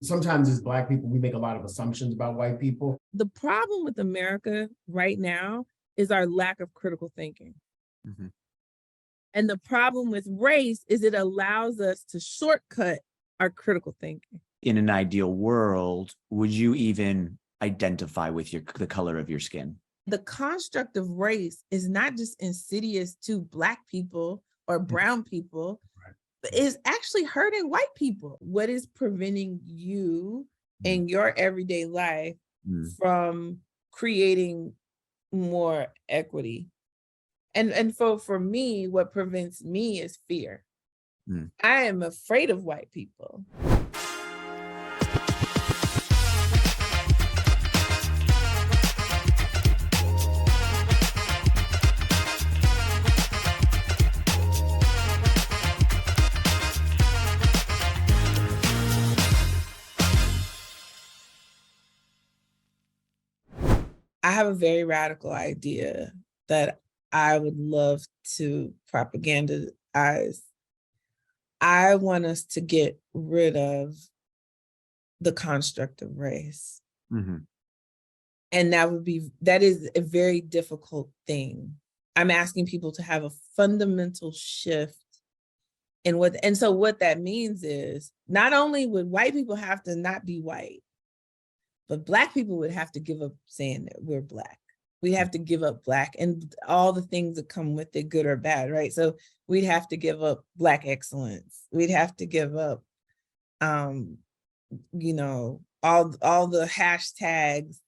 Sometimes as Black people, we make a lot of assumptions about white people. The problem with America right now is our lack of critical thinking. Mm-hmm. And the problem with race is it allows us to shortcut our critical thinking. In an ideal world, would you even identify with the color of your skin? The construct of race is not just insidious to Black people or brown people, but is actually hurting white people. What is preventing you in your everyday life from creating more equity? And for me, what prevents me is fear. I am afraid of white people. I have a very radical idea that I would love to propagandize. I want us to get rid of the construct of race. Mm-hmm. And that is a very difficult thing. I'm asking people to have a fundamental shift and so what that means is not only would white people have to not be white, but Black people would have to give up saying that we're Black. We have to give up Black and all the things that come with it, good or bad, right? So we'd have to give up Black excellence. We'd have to give up, all the hashtags.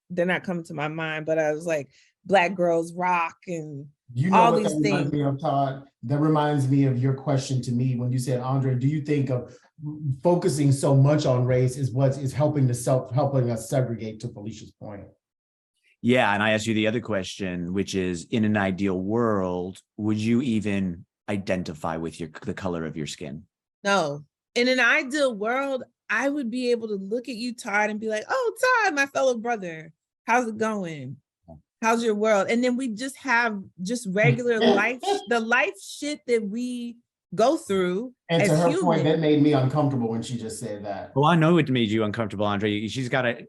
They're not coming to my mind, but I was like, Black girls rock and all these things. That reminds me of your question to me when you said, Andre, do you think of focusing so much on race is what is helping us segregate, to Felicia's point? Yeah, and I asked you the other question, which is, in an ideal world, would you even identify with the color of your skin? No. In an ideal world, I would be able to look at you, Todd, and be like, oh, Todd, my fellow brother, how's it going? How's your world? And then we just have regular life, the life shit that we go through. And to her point, that made me uncomfortable when she just said that. Well, I know it made you uncomfortable, Andre. She's got to...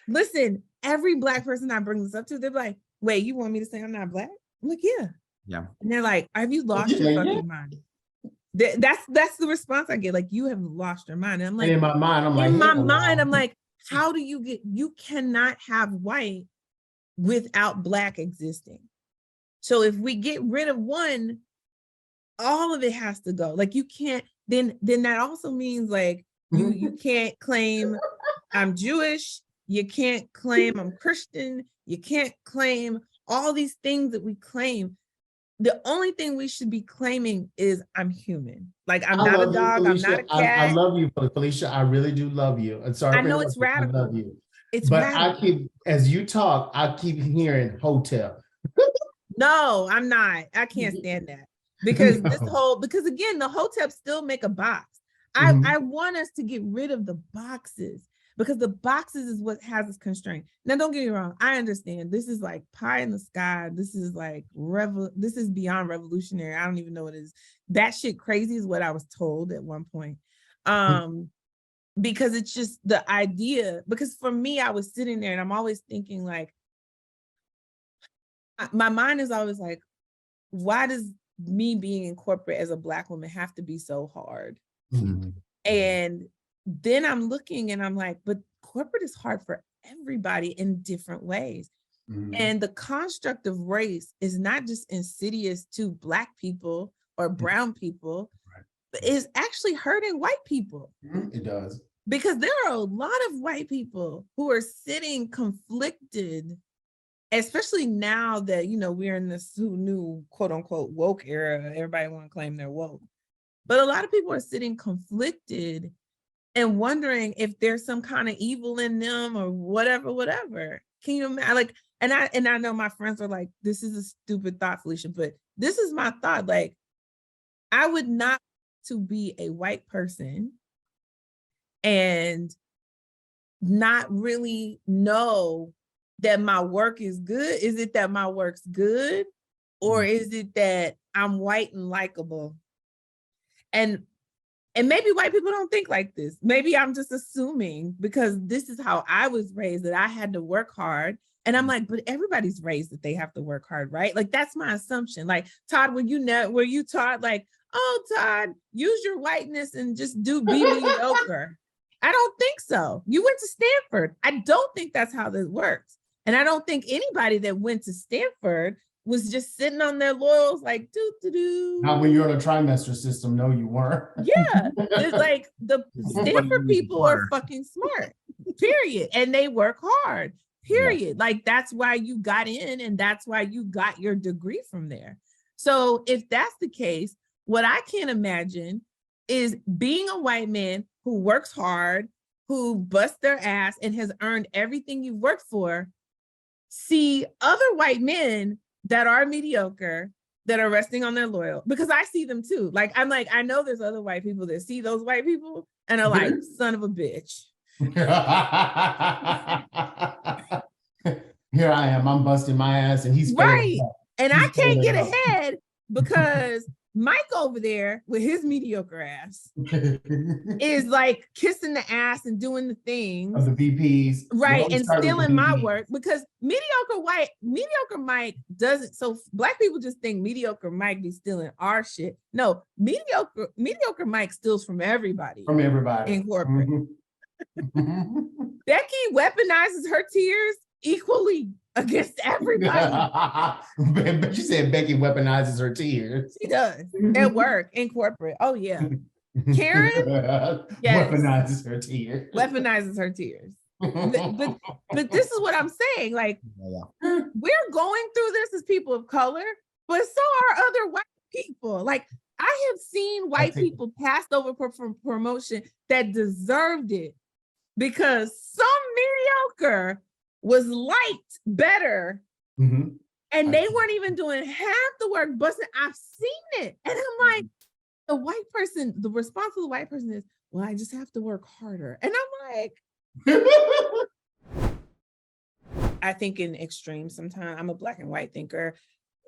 Listen, every Black person I bring this up to, they're like, wait, you want me to say I'm not Black? I'm like, yeah. Yeah. And they're like, have you lost your fucking mind? That's the response I get. Like, you have lost your mind. And I'm like, in my mind, I'm like, how do you cannot have white without Black existing. So if we get rid of one, all of it has to go. Like, you can't, then that also means like you can't claim I'm Jewish, you can't claim I'm Christian, you can't claim all these things that we claim. The only thing we should be claiming is I'm human. Like, I'm not a dog, I'm not a cat. I love you, Felicia. I really do love you. I'm sorry. I know it's radical. I love you. But radical. As you talk, I keep hearing hotel. No, I'm not. I can't stand that. Because because again, the hotep still make a box. I want us to get rid of the boxes, because the boxes is what has us constrained. Now, don't get me wrong. I understand this is like pie in the sky. This is like this is beyond revolutionary. I don't even know what it is. That shit crazy is what I was told at one point. Because it's just the idea, because for me, I was sitting there and I'm always thinking like, my mind is always like, why does me being in corporate as a Black woman have to be so hard? Mm-hmm. And then I'm looking and I'm like, but corporate is hard for everybody in different ways. Mm-hmm. And the construct of race is not just insidious to Black people or brown people, but is actually hurting white people. It does. Because there are a lot of white people who are sitting conflicted, especially now that, we're in this new quote unquote woke era. Everybody want to claim they're woke. But a lot of people are sitting conflicted and wondering if there's some kind of evil in them or whatever. Can you imagine? Like, and I know my friends are like, this is a stupid thought, Felicia, but this is my thought. Like, I would not to be a white person and not really know that my work is good. Is it that my work's good? Or is it that I'm white and likable? And And maybe white people don't think like this. Maybe I'm just assuming because this is how I was raised, that I had to work hard. And I'm like, but everybody's raised that they have to work hard, right? Like, that's my assumption. Like, Todd, were you taught like, oh, Todd, use your whiteness and just be mediocre? I don't think so. You went to Stanford. I don't think that's how this works. And I don't think anybody that went to Stanford was just sitting on their laurels like, do. Not when you're in a trimester system. No, you weren't. Yeah. It's like the Stanford people are fucking smart, period. And they work hard, period. Yeah. Like, that's why you got in and that's why you got your degree from there. So if that's the case, what I can't imagine is being a white man who works hard, who busts their ass and has earned everything you've worked for, see other white men that are mediocre, that are resting on their loyal, because I see them too. Like, I'm like, I know there's other white people that see those white people and are like, son of a bitch. Here I am, I'm busting my ass and he's right. And I can't get ahead because Mike over there with his mediocre ass is like kissing the ass and doing the things of the VPs, right, and stealing my work, because mediocre Mike doesn't. So black people just think mediocre Mike be stealing our shit. No, mediocre Mike steals from everybody in corporate. Becky weaponizes her tears equally against everybody. But you said Becky weaponizes her tears. She does at work, in corporate. Oh yeah. Karen weaponizes her tears. Weaponizes her tears. But this is what I'm saying. Like, we're going through this as people of color, but so are other white people. Like, I have seen white people passed over for promotion that deserved it because some mediocre was liked better, and they weren't even doing half the work, busting. I've seen it. And I'm like, the response of the white person is, well, I just have to work harder. And I'm like, I think in extremes sometimes. I'm a black and white thinker.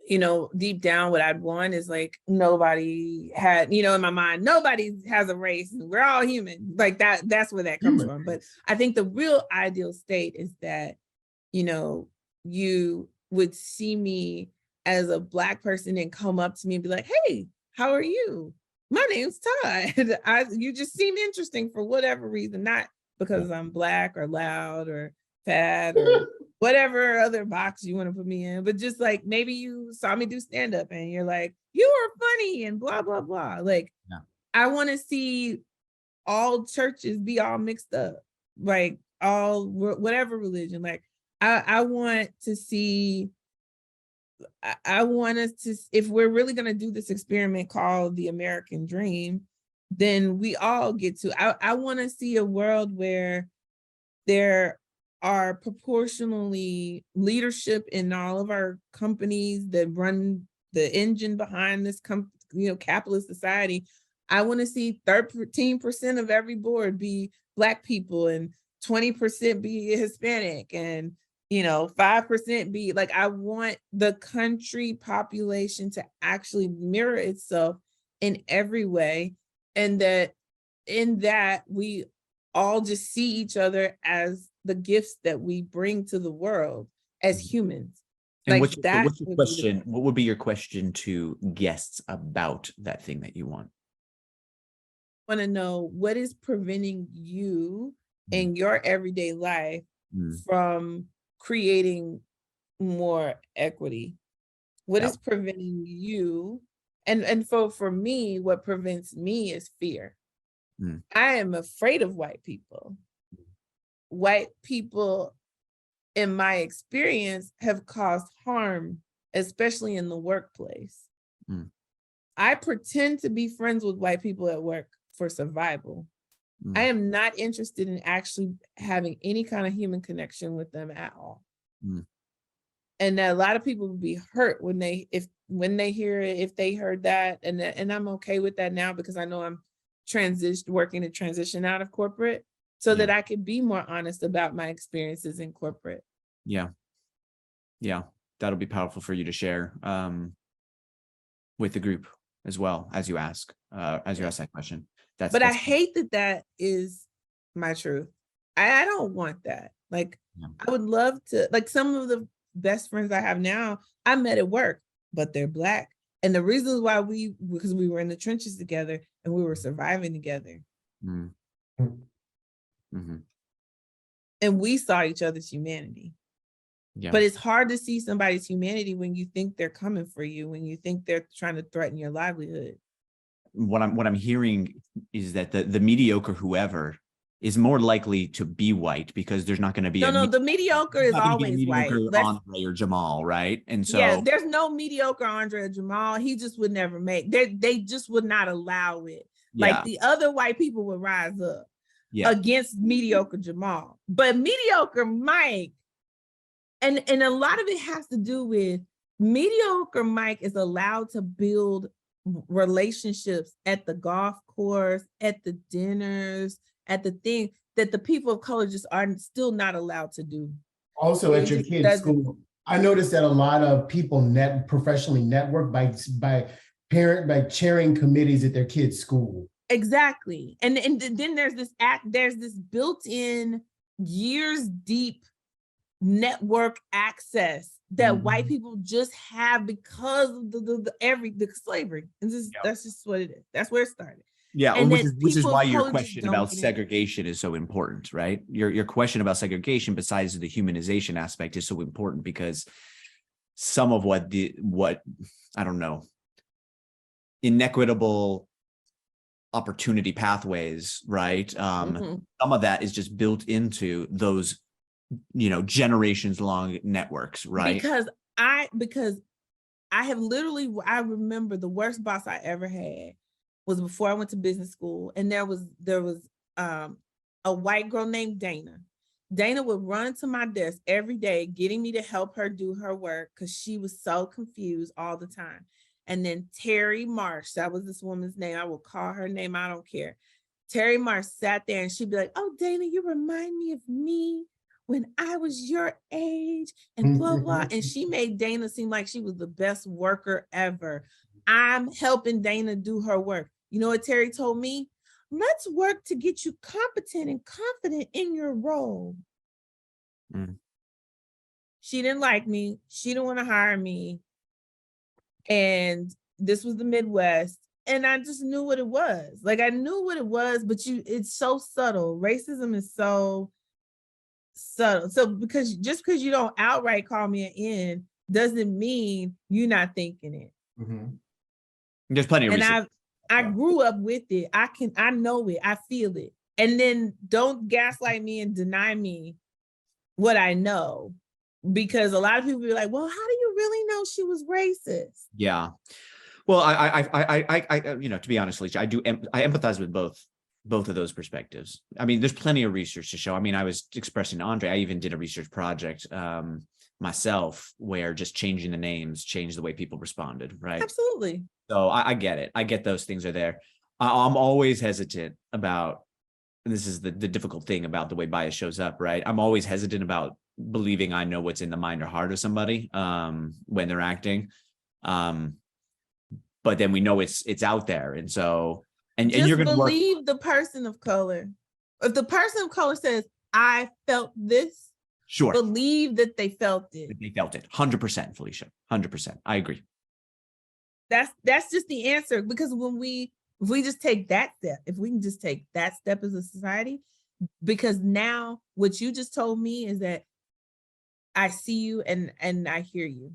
You know, deep down, what I'd want is like, nobody had, you know, in my mind, nobody has a race. We're all human. Like that's where that comes from. But I think the real ideal state is that, you know, you would see me as a black person and come up to me and be like, hey, how are you? My name's Todd. You just seem interesting for whatever reason, not because I'm black or loud or fat or whatever other box you want to put me in, but just like, maybe you saw me do stand-up and you're like, you are funny and blah, blah, blah. Like, I want to see all churches be all mixed up, like all, whatever religion. Like, I want to see, I want us to, if we're really going to do this experiment called the American Dream, then we all get to, I want to see a world where there are proportionally leadership in all of our companies that run the engine behind this capitalist society. I want to see 13% of every board be Black people and 20% be Hispanic and 5% be like, I want the country population to actually mirror itself in every way. And that in that we all just see each other as the gifts that we bring to the world as humans. And like what's your question? What would be your question to guests about that thing that you want? I want to know what is preventing you in your everyday life from creating more equity. What is preventing you? And for me, what prevents me is fear. I am afraid of white people. White people, in my experience, have caused harm, especially in the workplace. I pretend to be friends with white people at work for survival. I am not interested in actually having any kind of human connection with them at all. And that a lot of people would be hurt when they hear it, if they heard that, and I'm okay with that now because I know I'm working to transition out of corporate so that I can be more honest about my experiences in corporate. Yeah, that'll be powerful for you to share with the group as well as you ask that question. But I hate that that is my truth. I don't want that. Like, Yeah. I would love to, like, some of the best friends I have now, I met at work, but they're Black. And the reasons why because we were in the trenches together and we were surviving together. Mm. Mm-hmm. And we saw each other's humanity. Yeah. But it's hard to see somebody's humanity when you think they're coming for you, when you think they're trying to threaten your livelihood. What I'm hearing is that the mediocre whoever is more likely to be white, because there's not going to be the mediocre is always white. Andre or Jamal, right? And so yeah, there's no mediocre Andre or Jamal. He just would never make. They just would not allow it. Yeah. Like, the other white people would rise up against mediocre Jamal, but mediocre Mike, and a lot of it has to do with mediocre Mike is allowed to build relationships at the golf course, at the dinners, at the thing that the people of color just are still not allowed to do. Also at your kids' school, I noticed that a lot of people professionally network by chairing committees at their kids' school. Exactly. And then there's this built-in years deep network access that white people just have because of the slavery. And that's just what it is. That's where it started. Yeah, and which is why your question about segregation is so important, right? Your question about segregation, besides the humanization aspect, is so important because some of what I don't know, inequitable opportunity pathways, right? Some of that is just built into those, generations long networks, right? Because I have literally, I remember the worst boss I ever had was before I went to business school, and there was a white girl named Dana. Dana would run to my desk every day, getting me to help her do her work because she was so confused all the time. And then Terry Marsh, that was this woman's name. I will call her name, I don't care. Terry Marsh sat there and she'd be like, "Oh, Dana, you remind me of me when I was your age," and blah, blah. And she made Dana seem like she was the best worker ever. I'm helping Dana do her work. You know what Terry told me? "Let's work to get you competent and confident in your role." She didn't like me. She didn't want to hire me. And this was the Midwest. And I just knew what it was. Like, I knew what it was, but it's so subtle. Racism is so subtle. So because you don't outright call me an N doesn't mean you're not thinking it. There's plenty of reasons. I grew up with it. I know it. I feel it. And then don't gaslight me and deny me what I know, because a lot of people be like, "Well, how do you really know she was racist?" Yeah. Well, I to be honest, Alicia, I empathize with both of those perspectives. I mean, there's plenty of research to show. I mean, I was expressing to Andre, I even did a research project myself where just changing the names changed the way people responded, right? Absolutely. So I get it. I get those things are there. I'm always hesitant about, and this is the difficult thing about the way bias shows up, right? I'm always hesitant about believing I know what's in the mind or heart of somebody when they're acting. But then we know it's out there. And so, and you're going to believe the person of color. If the person of color says, "I felt this," sure, believe that they felt it. They felt it. 100%, Felicia. 100%. I agree. That's just the answer, because if we just take that step, if we can just take that step as a society, because now what you just told me is that I see you and I hear you.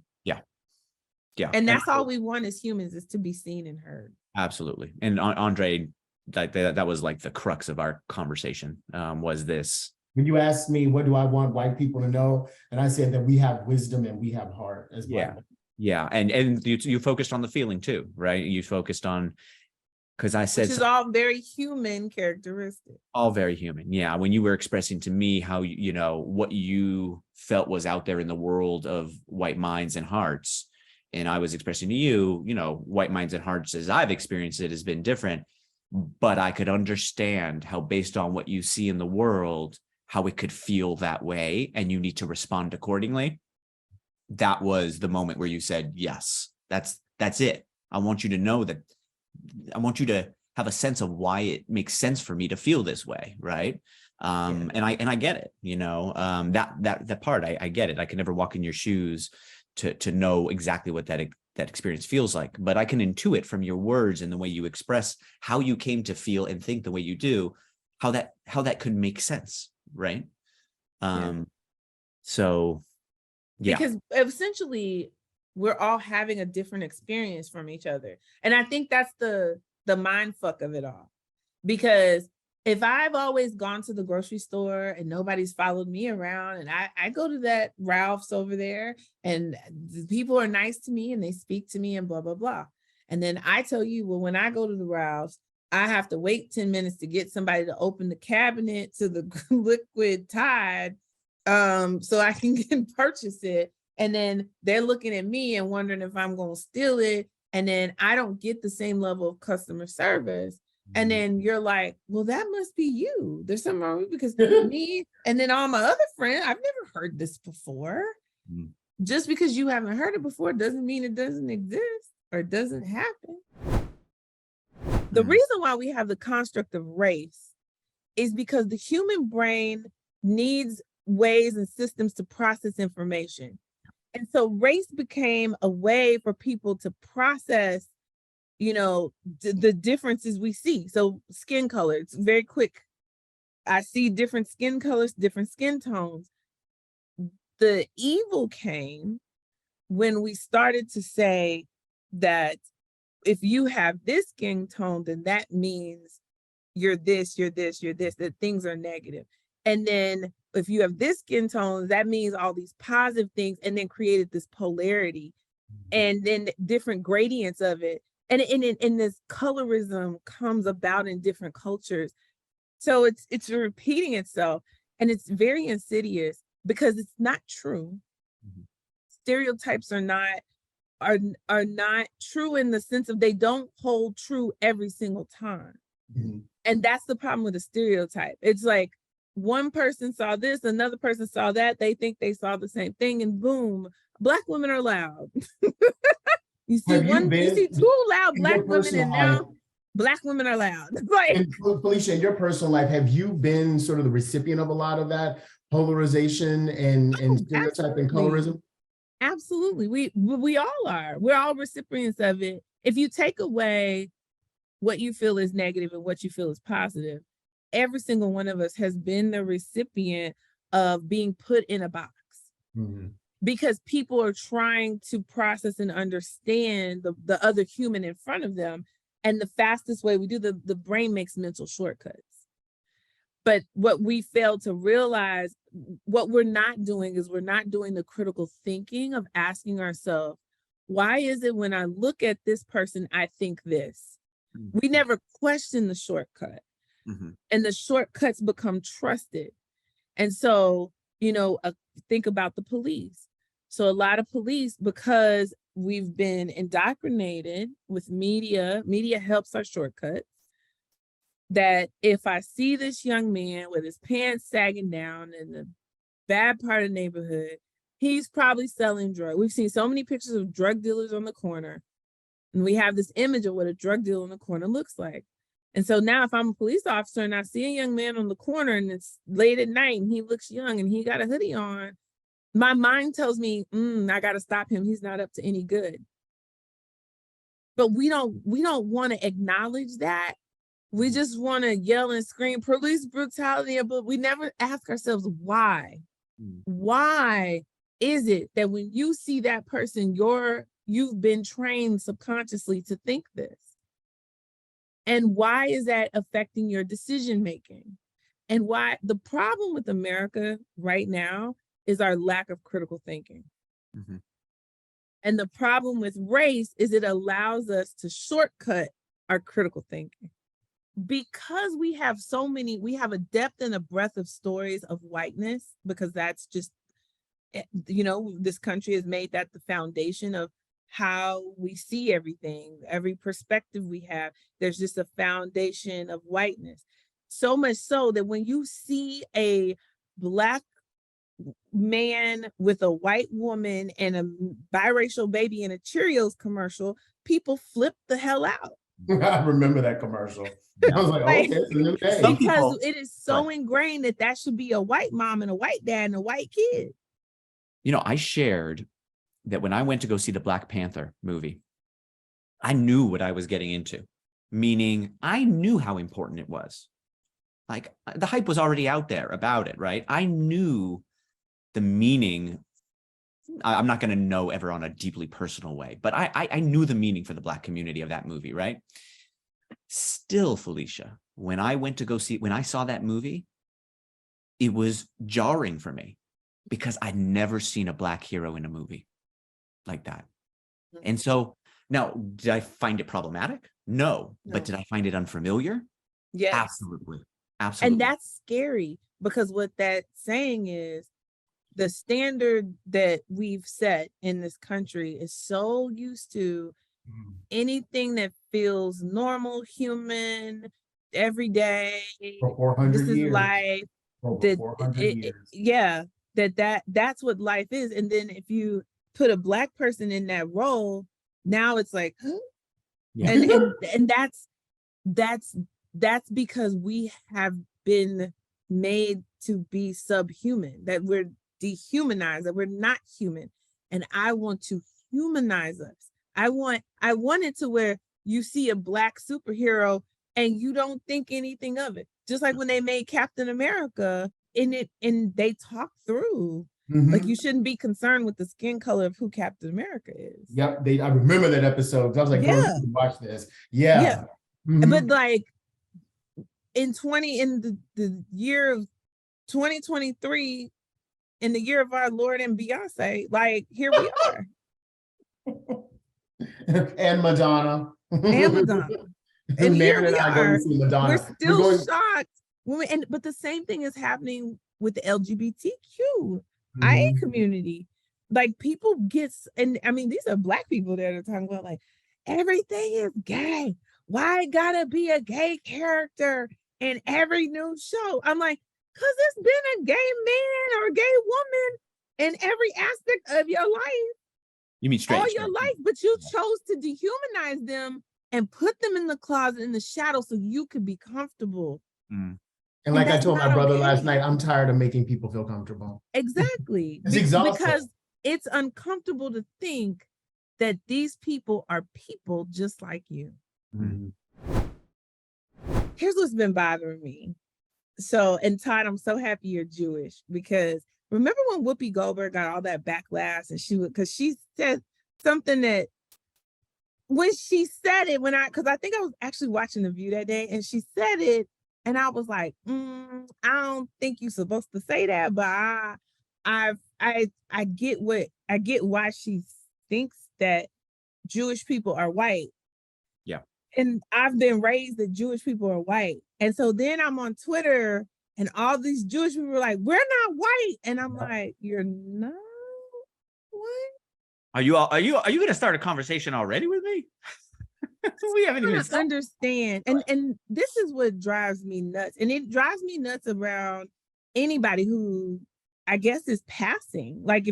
Yeah. And that's all we want as humans, is to be seen and heard. Absolutely. And Andre, that was like the crux of our conversation, was this. When you asked me, what do I want white people to know? And I said that we have wisdom and we have heart as well. Yeah. And you focused on the feeling too, right? You focused on, because I said, which is all very human characteristic. All very human. Yeah. When you were expressing to me how, what you felt was out there in the world of white minds and hearts, and I was expressing to you, white minds and hearts as I've experienced it has been different, but I could understand how, based on what you see in the world, how it could feel that way, and you need to respond accordingly. That was the moment where you said, yes, that's it. I want you to know that. I want you to have a sense of why it makes sense for me to feel this way, right? And I get it, that part, I get it. I can never walk in your shoes to know exactly what that experience feels like, but I can intuit from your words and the way you express how you came to feel and think the way you do, how that could make sense, right? So yeah, because essentially we're all having a different experience from each other, and I think that's the mind fuck of it all. Because if I've always gone to the grocery store and nobody's followed me around, and I go to that Ralph's over there and the people are nice to me and they speak to me and blah, blah, blah. And then I tell you, well, when I go to the Ralph's, I have to wait 10 minutes to get somebody to open the cabinet to the liquid Tide so I can purchase it. And then they're looking at me and wondering if I'm going to steal it. And then I don't get the same level of customer service. And then you're like, well, that must be you. There's something wrong with you, because me and then all my other friends, I've never heard this before. Just because you haven't heard it before doesn't mean it doesn't exist or it doesn't happen. The reason why we have the construct of race is because the human brain needs ways and systems to process information. And so race became a way for people to process the differences we see. So skin color, it's very quick. I see different skin colors, different skin tones. The evil came when we started to say that if you have this skin tone, then that means you're this, you're this, you're this, that things are negative. And then if you have this skin tone, that means all these positive things, and then created this polarity and then different gradients of it. And this colorism comes about in different cultures. So it's repeating itself, and it's very insidious because it's not true. Stereotypes are not true in the sense of they don't hold true every single time. And that's the problem with a stereotype. It's like one person saw this, another person saw that, they think they saw the same thing, and boom, Black women are loud. You see two loud Black women, and now Black women are loud. Like, and Felicia, in your personal life, have you been sort of the recipient of a lot of that polarization and stereotype and colorism? Absolutely. We all are. We're all recipients of it. If you take away what you feel is negative and what you feel is positive, every single one of us has been the recipient of being put in a box. Because people are trying to process and understand the other human in front of them. And the fastest way we do, the brain makes mental shortcuts. But what we fail to realize, what we're not doing is we're not doing the critical thinking of asking ourselves, why is it when I look at this person, I think this? We never question the shortcut. And the shortcuts become trusted. And so, think about the police. So a lot of police, because we've been indoctrinated with media helps our shortcuts, that if I see this young man with his pants sagging down in the bad part of the neighborhood, he's probably selling drugs. We've seen so many pictures of drug dealers on the corner, and we have this image of what a drug dealer on the corner looks like. And so now if I'm a police officer and I see a young man on the corner and it's late at night and he looks young and he got a hoodie on, my mind tells me, I got to stop him. He's not up to any good. But we don't want to acknowledge that. We just want to yell and scream police brutality, but we never ask ourselves why. Why is it that when you see that person, you've been trained subconsciously to think this? And why is that affecting your decision making? And why the problem with America right now is our lack of critical thinking. And the problem with race is it allows us to shortcut our critical thinking. Because we have a depth and a breadth of stories of whiteness, because that's just, this country has made that the foundation of how we see everything, every perspective we have. There's just a foundation of whiteness. So much so that when you see a Black man with a white woman and a biracial baby in a Cheerios commercial, people flip the hell out. I remember that commercial. I was like, Like, okay, it's a new day. Some because people- it is so ingrained that that should be a white mom and a white dad and a white kid. You know, I shared that when I went to go see the Black Panther movie, I knew what I was getting into, meaning I knew how important it was. Like the hype was already out there about it, right? I knew the meaning. I'm not going to know ever on a deeply personal way, but I knew the meaning for the Black community of that movie, right? Still, Felicia, when I saw that movie, it was jarring for me because I'd never seen a Black hero in a movie like that. And so now, did I find it problematic? No. But did I find it unfamiliar? Yes. Absolutely. Absolutely. And that's scary because what that's saying is the standard that we've set in this country is so used to anything that feels normal, human, every day. For 400 This is years. life. For 400 years. Yeah, that's what life is. And then if you put a Black person in that role, now it's like, huh? Yeah. And that's because we have been made to be subhuman, that we're dehumanized, that we're not human. And I want to humanize us. I want it to where you see a Black superhero and you don't think anything of it. Just like when they made Captain America and they talk through, like you shouldn't be concerned with the skin color of who Captain America is. Yep, I remember that episode. I was like, Yeah. girl, you should watch this. Yeah. But like in the year of 2023, in the year of our Lord and Beyonce, like here we are. And Madonna. And Madonna. And here we are. Madonna. We're still shocked. But the same thing is happening with the LGBTQ IA community. Like people and I mean, these are Black people that are talking about like everything is gay. Why it gotta be a gay character in every new show? I'm like, because it's been a gay man or a gay woman in every aspect of your life. You mean straight? All your life, but you chose to dehumanize them and put them in the closet in the shadow so you could be comfortable. And like I told my brother last night, I'm tired of making people feel comfortable. Exactly. It's exhausting. Because it's uncomfortable to think that these people are people just like you. Here's what's been bothering me. So, and Todd, I'm so happy you're Jewish because remember when Whoopi Goldberg got all that backlash and because she said something that when she said it, because I think I was actually watching The View that day and she said it and I was like, I don't think you're supposed to say that, but I get why she thinks that Jewish people are white. Yeah. And I've been raised that Jewish people are white. And so then I'm on Twitter and all these Jewish people are like, we're not white. And I'm like, you're not white? Are you going to start a conversation already with me? We haven't even understand. And this is what drives me nuts. And it drives me nuts around anybody who I guess is passing. Like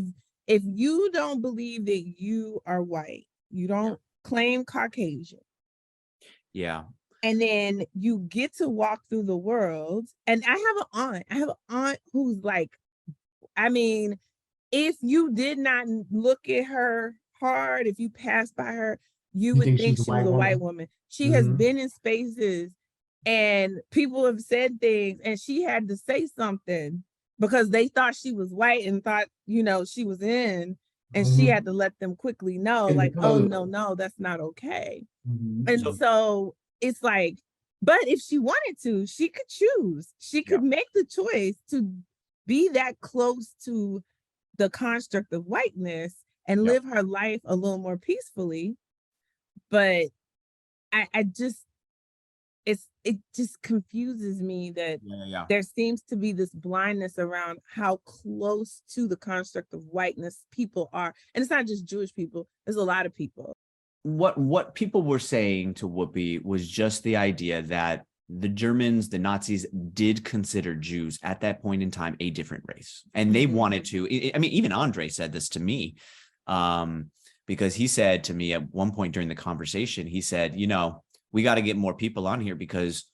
if you don't believe that you are white, you don't claim Caucasian. Yeah. And then you get to walk through the world. And I have an aunt who's like, I mean, if you did not look at her hard, if you passed by her, you would think she was a white woman. She has been in spaces and people have said things and she had to say something because they thought she was white and thought, she was in, and she had to let them quickly know, like, oh, no, that's not okay. And so it's like, but if she wanted to, she could choose. She could make the choice to be that close to the construct of whiteness and live her life a little more peacefully. But it just confuses me that there seems to be this blindness around how close to the construct of whiteness people are. And it's not just Jewish people, there's a lot of people. What people were saying to Whoopi was just the idea that the Germans, the Nazis, did consider Jews at that point in time a different race. And they wanted to, I mean, even Andre said this to me, because he said to me at one point during the conversation, he said, we got to get more people on here because,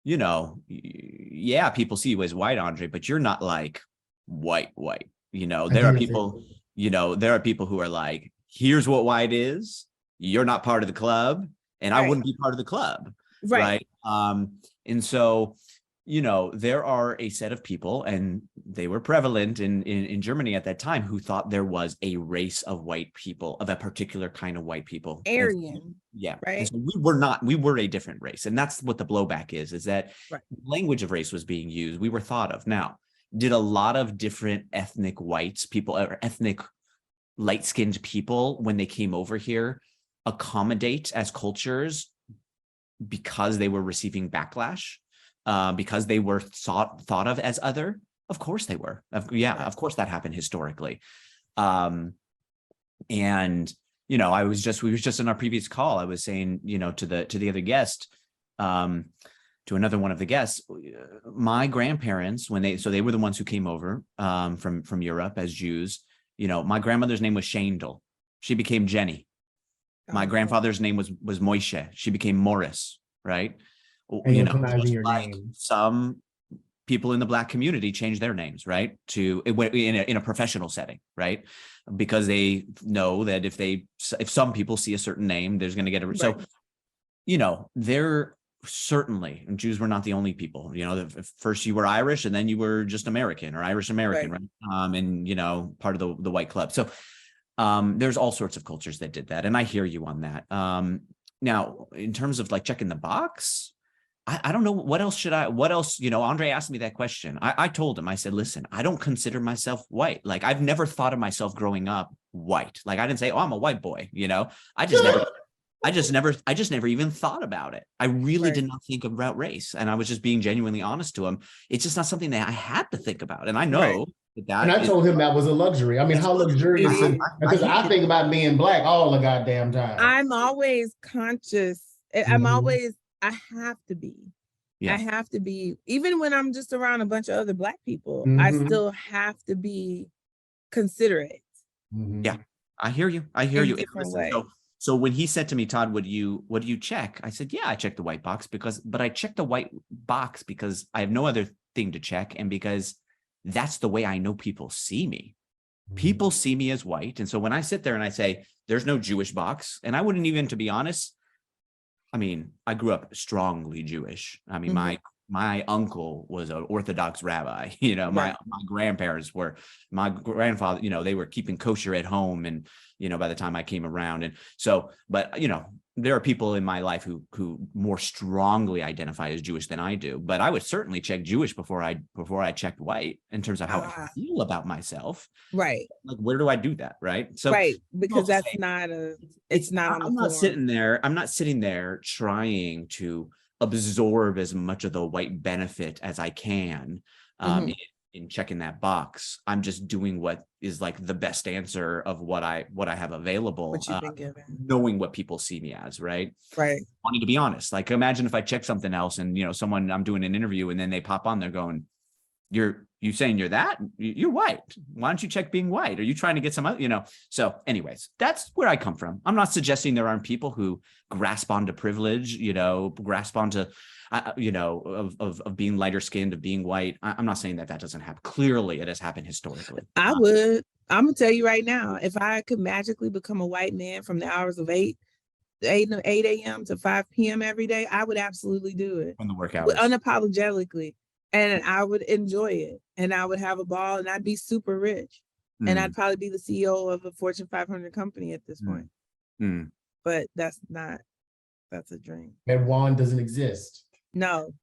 you know, yeah, people see you as white, Andre, but you're not like white. You know, there are people, you know, there are people who are like, here's what white is. You're not part of the club, and I wouldn't be part of the club. Right. And so, you know, there are a set of people, and they were prevalent in Germany at that time, who thought there was a race of white people, of a particular kind of white people. Aryan. Yeah. Right. And so we were not, we were a different race. And that's what the blowback is that language of race was being used. We were thought of. Now, did a lot of different ethnic whites, people, or ethnic light-skinned people, when they came over here, accommodate as cultures because they were receiving backlash? Because they were thought of as other? Of course they were. Yeah, of course that happened historically. And, you know, we was just in our previous call, I was saying, you know, to the other guest, to another one of the guests, my grandparents, they were the ones who came over from Europe as Jews. You know, my grandmother's name was Shandel. She became Jenny. My grandfather's name was Moishe. She became Morris, right? You know, your like name. some people in the Black community change their names, right? In a professional setting, right? Because they know that if some people see a certain name, there's going to get a, so, you know, they're certainly, and Jews were not the only people, you know, first you were Irish and then you were just American or Irish American, right? And, you know, part of the white club. So there's all sorts of cultures that did that. And I hear you on that. Now, in terms of like checking the box, I don't know what else, you know, Andre asked me that question. I told him, I said, listen, I don't consider myself white. Like, I've never thought of myself growing up white. Like, I didn't say, oh, I'm a white boy, you know, I just never even thought about it. I really did not think about race. And I was just being genuinely honest to him. It's just not something that I had to think about. And I know that and I told him that was a luxury. I mean, how luxurious, because I think about being Black all the goddamn time. I'm always conscious. I have to be. I have to be, even when I'm just around a bunch of other Black people, I still have to be considerate. Yeah, I hear you. So when he said to me, Todd, what do you check? I said, yeah, I check the white box but I check the white box because I have no other thing to check. And because that's the way I know people see me. People see me as white. And so when I sit there and I say, there's no Jewish box, and I wouldn't even, to be honest, I mean, I grew up strongly Jewish. I mean, my uncle was an Orthodox rabbi. You know, my grandparents were, my grandfather, you know, they were keeping kosher at home. And, you know, by the time I came around, and so, but, you know, there are people in my life who more strongly identify as Jewish than I do. But I would certainly check Jewish before I checked white in terms of how I feel about myself. Right. Like, where do I do that? Right. So because that's not it's not. I'm not sitting there trying to absorb as much of the white benefit as I can in checking that box. I'm just doing what is like the best answer of what I have available, what you've been given, knowing what people see me as, right? Wanting to be honest, like, imagine if I check something else and, you know, someone, I'm doing an interview and then they pop on, they're going, you saying you're that? You're white. Why don't you check being white? Are you trying to get some, you know? So anyways, that's where I come from. I'm not suggesting there aren't people who grasp onto privilege, you know, grasp onto, you know, of being lighter skinned, of being white. I'm not saying that doesn't happen. Clearly it has happened historically. I'm gonna tell you right now, if I could magically become a white man from the hours of 8 a.m. to 5 p.m. every day, I would absolutely do it. On the work hours. Unapologetically. And I would enjoy it, and I would have a ball, and I'd be super rich, and I'd probably be the CEO of a Fortune 500 company at this point. But that's a dream. And Juan doesn't exist. No.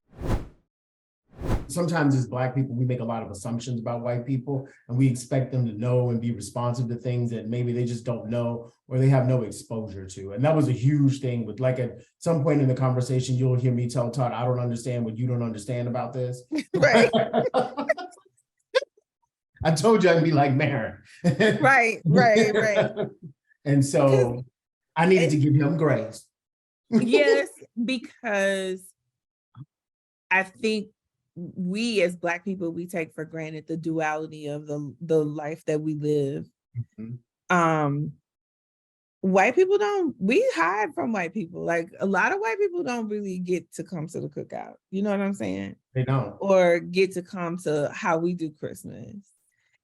Sometimes as Black people, we make a lot of assumptions about white people, and we expect them to know and be responsive to things that maybe they just don't know or they have no exposure to. And that was a huge thing with, like, at some point in the conversation, you'll hear me tell Todd, I don't understand what you don't understand about this. Right. I told you I'd be like Maren. Right. And so I needed to give him grace. Yes, because I think we as Black people, we take for granted the duality of the life that we live. white people we hide from white people. Like a lot of white people don't really get to come to the cookout. You know what I'm saying? They don't. Or get to come to how we do Christmas.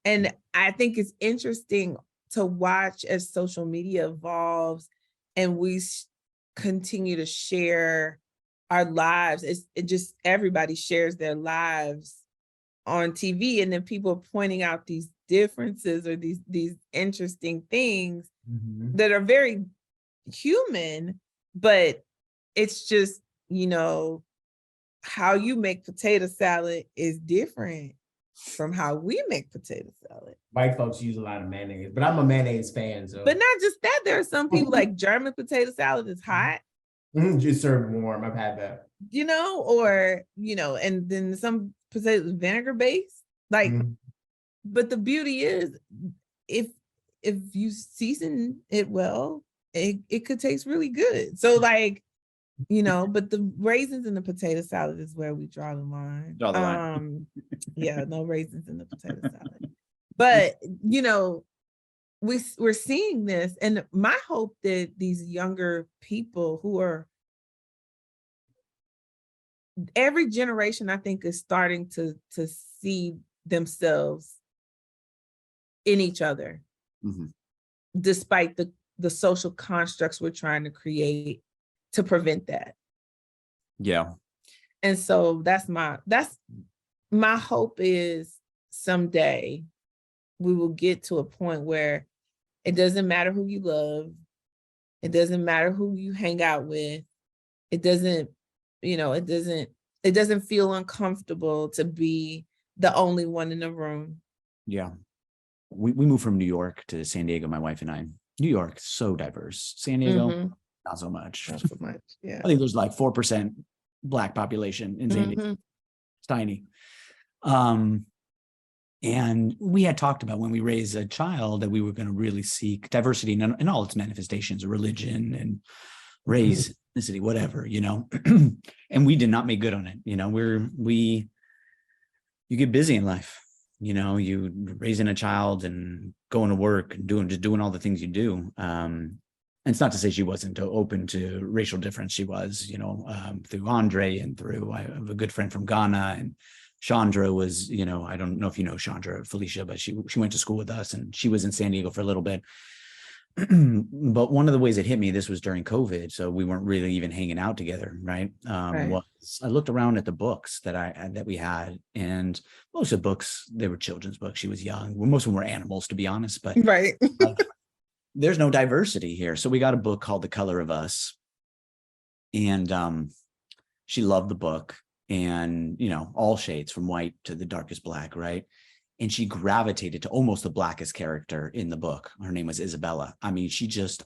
And I think it's interesting to watch as social media evolves and we continue to share our lives. It just, everybody shares their lives on TV, and then people are pointing out these differences or these interesting things that are very human, but it's just, you know, how you make potato salad is different from how we make potato salad. White folks use a lot of mayonnaise, but I'm a mayonnaise fan. So, but not just that, there are some people like German potato salad is hot. Just served warm. I've had that. You know, or, you know, and then some potatoes vinegar based. Like, but the beauty is if you season it well, it could taste really good. So like, you know, but the raisins in the potato salad is where we draw the line. Yeah, no raisins in the potato salad. But, you know, we're seeing this, and my hope that these younger people who are, every generation I think is starting to see themselves in each other, despite the social constructs we're trying to create to prevent that. Yeah. And so that's my hope is someday we will get to a point where it doesn't matter who you love. It doesn't matter who you hang out with. It doesn't, you know, it doesn't feel uncomfortable to be the only one in the room. Yeah. We moved from New York to San Diego, my wife and I. New York, so diverse. San Diego, not so much. Not so much. Yeah. I think there's like 4% Black population in San Diego. It's tiny. And we had talked about when we raised a child that we were going to really seek diversity in all its manifestations, religion and race, ethnicity, whatever, you know. And we did not make good on it. You know, you get busy in life. You know, you raising a child and going to work and doing all the things you do. And it's not to say she wasn't open to racial difference. She was, you know, through Andre and I have a good friend from Ghana, and Chandra was, you know, I don't know if you know Chandra, Felicia, but she went to school with us and she was in San Diego for a little bit. But one of the ways it hit me, this was during COVID, so we weren't really even hanging out together, right? Was I looked around at the books that we had, and most of the books, they were children's books. She was young. Most of them were animals, to be honest, but there's no diversity here. So we got a book called The Color of Us, and she loved the book, and, you know, all shades from white to the darkest black, right? And she gravitated to almost the blackest character in the book. Her name was Isabella. I mean,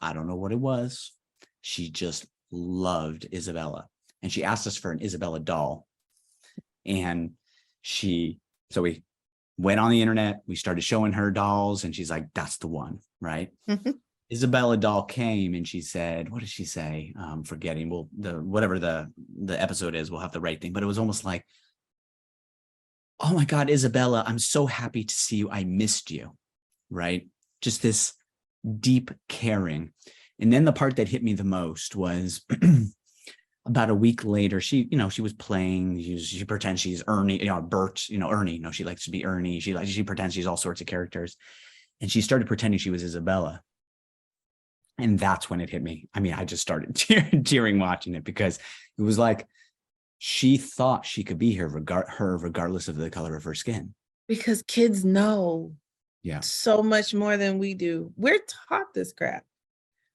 I don't know what it was. She just loved Isabella. And she asked us for an Isabella doll. And so we went on the internet, we started showing her dolls, and she's like, that's the one, right? Isabella doll came and she said, what did she say? Forgetting, whatever the episode is, we'll have the right thing. But it was almost like, oh my God, Isabella, I'm so happy to see you. I missed you, right? Just this deep caring. And then the part that hit me the most was about a week later, she was playing, she pretends she's Ernie, you know, Bert, you know, Ernie, she likes to be Ernie. She pretends she's all sorts of characters. And she started pretending she was Isabella. And that's when it hit me. I mean, I just started tearing watching it, because it was like, she thought she could be her regardless of the color of her skin. Because kids know so much more than we do. We're taught this crap.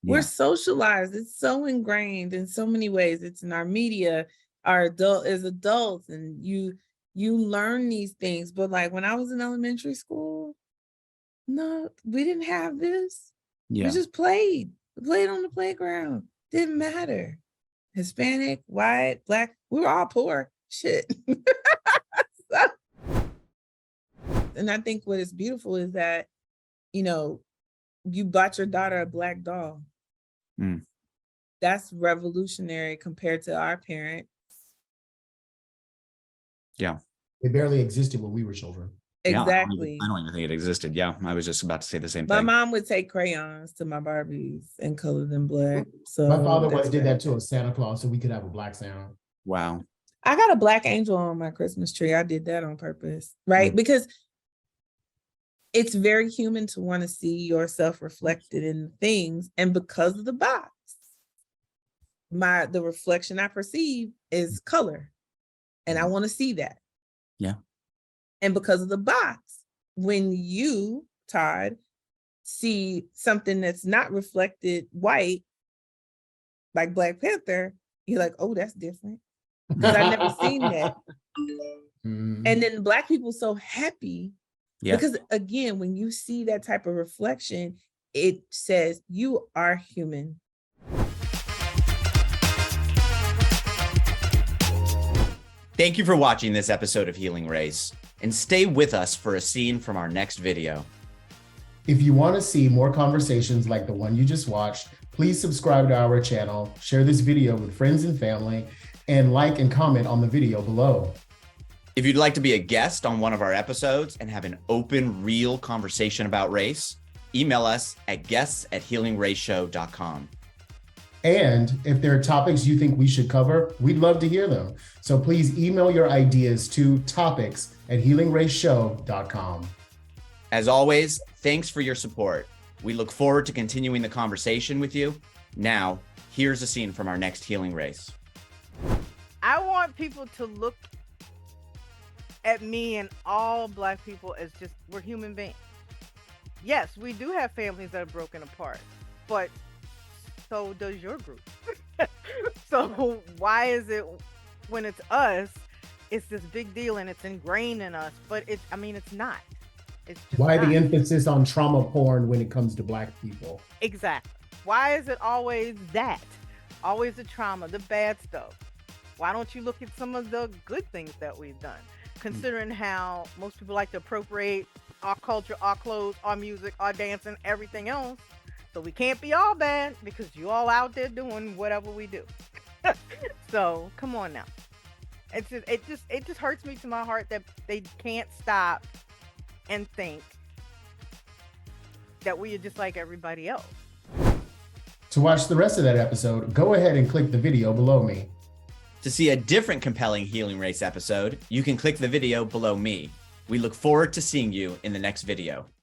Yeah. We're socialized. It's so ingrained in so many ways. It's in our media, as adults, and you learn these things. But like when I was in elementary school, no, we didn't have this. Yeah. We just played. We played on the playground. Didn't matter. Hispanic, white, black, we were all poor. Shit. And I think what is beautiful is that, you know, you bought your daughter a black doll. That's revolutionary compared to our parents. Yeah. They barely existed when we were children. Yeah, Exactly. I don't even think it existed. Yeah, I was just about to say the same My thing. mom would take crayons to my Barbies and color them black. So My father that's did very that to good. a Santa Claus so we could have a black Santa. Wow. I got a black angel on my Christmas tree. I did that on purpose, right? Because it's very human to want to see yourself reflected in things. And because of the box, the reflection I perceive is color. And I want to see that. Yeah. And because of the box, when you, Todd, see something that's not reflected white, like Black Panther, you're like, oh, that's different. Because I've never seen that. Mhm. And then Black people so happy. Yeah. Because again, when you see that type of reflection, it says you are human. Thank you for watching this episode of Healing Race, and stay with us for a scene from our next video. If you want to see more conversations like the one you just watched, please subscribe to our channel, share this video with friends and family, and like and comment on the video below. If you'd like to be a guest on one of our episodes and have an open, real conversation about race, email us at guests@healingraceshow.com. And if there are topics you think we should cover, we'd love to hear them. So please email your ideas to topics@healingraceshow.com. As always, thanks for your support. We look forward to continuing the conversation with you. Now, here's a scene from our next Healing Race. I want people to look at me and all Black people as just, we're human beings. Yes, we do have families that are broken apart, but so does your group. So why is it when it's us, it's this big deal and it's ingrained in us, but it's not. It's just Why not. the emphasis on trauma porn when it comes to Black people? Exactly. Why is it always that? Always the trauma, the bad stuff. Why don't you look at some of the good things that we've done? Considering how most people like to appropriate our culture, our clothes, our music, our dancing, everything else. So we can't be all bad because you all out there doing whatever we do. So come on now. It just hurts me to my heart that they can't stop and think that we are just like everybody else. To watch the rest of that episode, go ahead and click the video below me. To see a different compelling Healing Race episode, you can click the video below me. We look forward to seeing you in the next video.